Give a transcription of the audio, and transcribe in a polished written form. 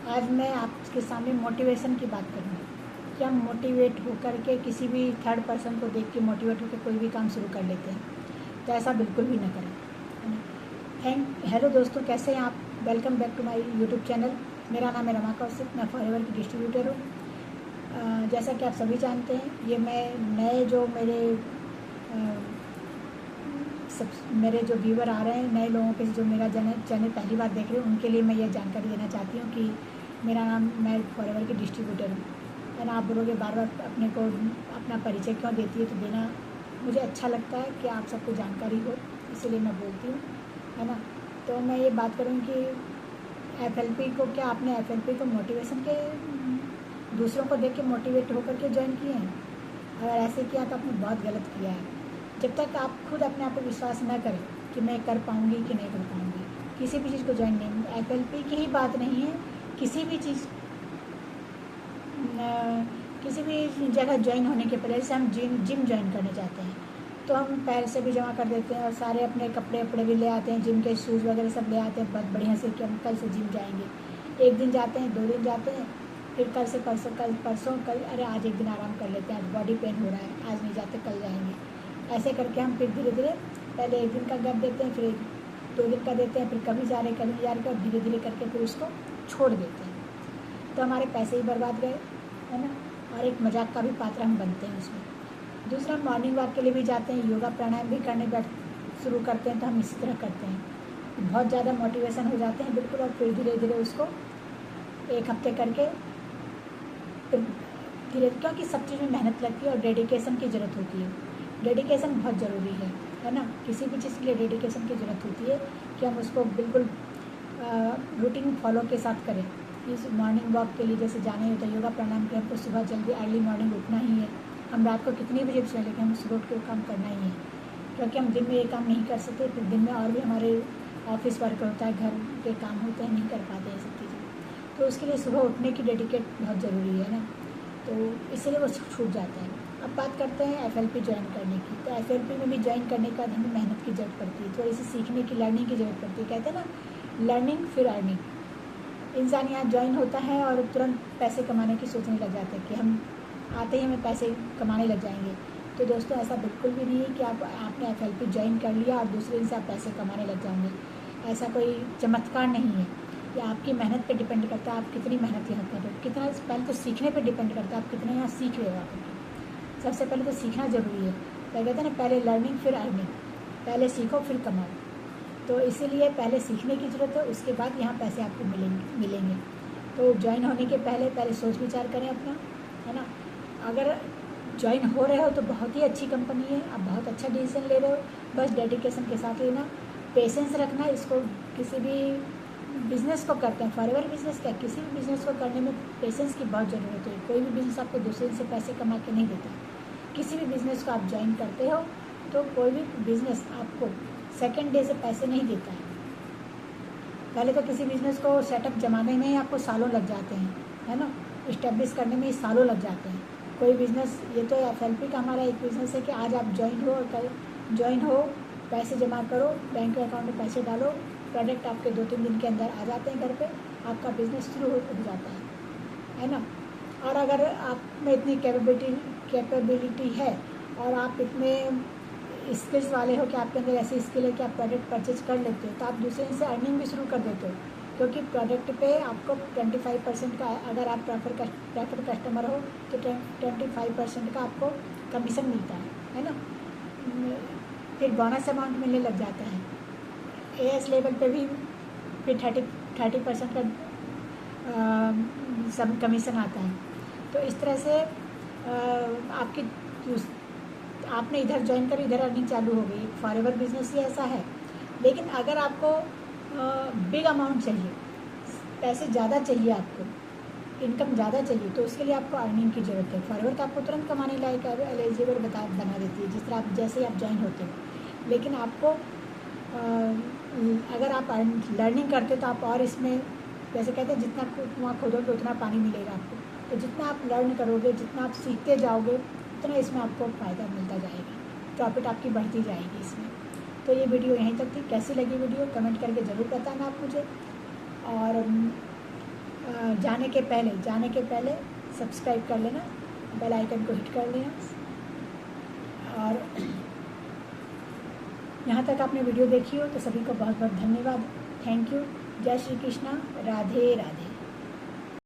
आज मैं आपके सामने मोटिवेशन की बात करूँगी कि हम मोटिवेट होकर के किसी भी थर्ड पर्सन को देख के मोटिवेट होकर कोई भी काम शुरू कर लेते हैं, तो ऐसा बिल्कुल भी ना करें, है ना। हेलो दोस्तों, कैसे हैं आप? Welcome back to my YouTube channel. मेरा नाम है रमा कौशिक, मैं फॉरएवर की डिस्ट्रीब्यूटर हूँ। जैसा कि आप सभी जानते हैं, ये मैं नए जो मेरे जो व्यूवर आ रहे हैं, नए लोगों के जो मेरा चैनल पहली बार देख रहे हैं, उनके लिए मैं ये जानकारी देना चाहती हूँ कि मैं फॉरएवर की डिस्ट्रीब्यूटर हूँ, है ना। आप बोलोगे बार बार अपने को अपना परिचय क्यों देती है, तो देना मुझे अच्छा लगता है कि आप सबको जानकारी हो, इसीलिए मैं बोलती हूँ, है ना। तो मैं ये बात करूँ कि FLP को, क्या आपने FLP को मोटिवेशन के दूसरों को देख के मोटिवेट होकर के ज्वाइन किए हैं? अगर ऐसे किया तो आपने बहुत गलत किया है। जब तक आप खुद अपने आप पर विश्वास न करें कि मैं कर पाऊँगी कि नहीं कर पाऊँगी, किसी भी चीज़ को ज्वाइन नहीं। FLP की ही बात नहीं है, किसी भी जगह ज्वाइन होने के पहले, जैसे हम जिम ज्वाइन करने जाते हैं तो हम पैसे भी जमा कर देते हैं और सारे अपने कपड़े भी ले आते हैं, जिम के शूज़ वगैरह सब ले आते हैं बहुत बढ़िया से कि हम कल से जिम जाएंगे। एक दिन जाते हैं, 2 दिन जाते हैं, फिर कल से परसों कल अरे आज एक दिन आराम कर लेते हैं, आज बॉडी पेन हो रहा है, आज नहीं जाते कल जाएंगे। ऐसे करके हम फिर धीरे धीरे पहले एक दिन का गैप देते हैं, फिर 2 दिन का देते हैं, फिर कभी जा रहे कभी नहीं जा रहे, और धीरे धीरे करके फिर उसको छोड़ देते हैं। तो हमारे पैसे ही बर्बाद गए, है ना, और एक मजाक का भी पात्र हम बनते हैं उसमें। दूसरा, मॉर्निंग वॉक के लिए भी जाते हैं, योगा प्राणायाम भी करने शुरू करते हैं, तो हम इसी तरह करते हैं। बहुत ज़्यादा मोटिवेशन हो जाते हैं बिल्कुल, और फिर धीरे धीरे उसको 1 हफ्ते करके धीरे, क्योंकि सब चीज़ में मेहनत लगती है और डेडिकेशन की ज़रूरत होती है। डेडिकेशन बहुत ज़रूरी है ना। किसी भी चीज़ के लिए डेडिकेशन की ज़रूरत होती है कि हम उसको बिल्कुल रूटीन फॉलो के साथ करें। इस मॉर्निंग वॉक के लिए जैसे जाना ही होता है, योगा प्राणायाम के हमको सुबह जल्दी अर्ली मॉर्निंग उठना ही है। हम रात को कितनी बजे भी सोए, लेकिन हम सुबह उठ के काम करना ही है, क्योंकि हम दिन में ये काम नहीं कर सकते, फिर दिन में और भी हमारे ऑफिस वर्क होता है, घर के काम होते हैं, नहीं कर पाते हैं सब चीज़ें। तो उसके लिए सुबह उठने की डेडिकेट बहुत ज़रूरी है ना, तो इसलिए वो छूट जाता है। अब बात करते हैं FLP ज्वाइन करने की। तो FLP में भी ज्वाइन करने के बाद हमें मेहनत की ज़रूरत पड़ती है, थोड़ी सी सीखने की, लर्निंग की ज़रूरत पड़ती है। कहते हैं ना, लर्निंग फिर अर्निंग। इंसान यहाँ ज्वाइन होता है और तुरंत पैसे कमाने की सोचने लग जाता है कि हम आते ही हमें पैसे कमाने लग जाएंगे। तो दोस्तों, ऐसा बिल्कुल भी नहीं है कि आपने FLP ज्वाइन कर लिया और दूसरे दिन से आप पैसे कमाने लग जाएंगे। ऐसा कोई चमत्कार नहीं है। ये आपकी मेहनत पे डिपेंड करता है, आप कितनी मेहनत यहाँ कर रहे हो, कितना। पहले तो सीखने पे डिपेंड करता है, आप कितना यहाँ सीख रहे हो। आप सबसे पहले तो सीखना ज़रूरी है। तो कहते हैं ना, पहले लर्निंग फिर अर्निंग, पहले सीखो फिर कमाओ। तो इसीलिए पहले सीखने की ज़रूरत है, उसके बाद यहाँ पैसे आपको मिलेंगे। तो ज्वाइन होने के पहले सोच विचार करें अपना, है ना। अगर ज्वाइन हो रहे हो तो बहुत ही अच्छी कंपनी है, आप बहुत अच्छा डिसीजन ले रहे हो, बस डेडिकेशन के साथ लेना, पेशेंस रखना। इसको किसी भी बिज़नेस को करते हैं, फॉरएवर बिज़नेस क्या, किसी भी बिज़नेस को करने में पेशेंस की बहुत ज़रूरत है। कोई भी बिज़नेस आपको दूसरे से पैसे कमा के नहीं देता। किसी भी बिज़नेस को आप ज्वाइन करते हो तो कोई भी बिज़नेस आपको सेकेंड डे से पैसे नहीं देता है। पहले तो किसी बिज़नेस को सेटअप जमाने में ही आपको सालों लग जाते हैं, है ना, इस्टेब्लिश करने में ही सालों लग जाते हैं। कोई बिज़नेस, ये तो FLP का हमारा एक बिज़नेस है कि आज आप ज्वाइन हो, पैसे जमा करो, बैंक अकाउंट में पैसे डालो, प्रोडक्ट आपके 2-3 दिन के अंदर आ जाते हैं घर पे, आपका बिज़नेस शुरू हो जाता है ना। और अगर आप में इतनी कैपेबिलिटी है और आप इतने स्किल्स वाले हो कि आपके अंदर ऐसी स्किल है कि आप प्रोडक्ट परचेज कर लेते हो, तो आप दूसरे से अर्निंग भी शुरू कर देते हो, क्योंकि प्रोडक्ट पे आपको 25% का, अगर आप प्रेफर कस्टमर हो तो 25% का आपको कमीशन मिलता है ना। फिर बोनस अमाउंट मिलने लग जाता है। AS लेवल पे भी फिर 30% का सब कमीशन आता है। तो इस तरह से आपने इधर ज्वाइन कर, इधर अर्निंग चालू हो गई। फॉरएवर बिजनेस ही ऐसा है। लेकिन अगर आपको बिग अमाउंट चाहिए, पैसे ज़्यादा चाहिए, आपको इनकम ज़्यादा चाहिए, तो उसके लिए आपको अर्निंग की ज़रूरत है। फॉरएवर तो आपको तुरंत कमाने लायक एलिजिबल बना देती है, जिस तरह आप जैसे ही आप ज्वाइन होते हो। लेकिन आपको अगर आप लर्निंग करते हो तो आप और इसमें, जैसे कहते हैं, जितना कुआं खोदोगे उतना पानी मिलेगा आपको। तो जितना आप लर्न करोगे, जितना आप सीखते जाओगे, उतना इसमें आपको फ़ायदा मिलता जाएगा, प्रॉफिट आपकी बढ़ती जाएगी इसमें। तो ये वीडियो यहीं तक थी। कैसी लगी वीडियो कमेंट करके ज़रूर बताना आप मुझे। और जाने के पहले सब्सक्राइब कर लेना, बेल आइकन को हिट कर लेना। और यहाँ तक आपने वीडियो देखी हो तो सभी को बहुत बहुत धन्यवाद। Thank you. जय श्री कृष्णा। राधे राधे।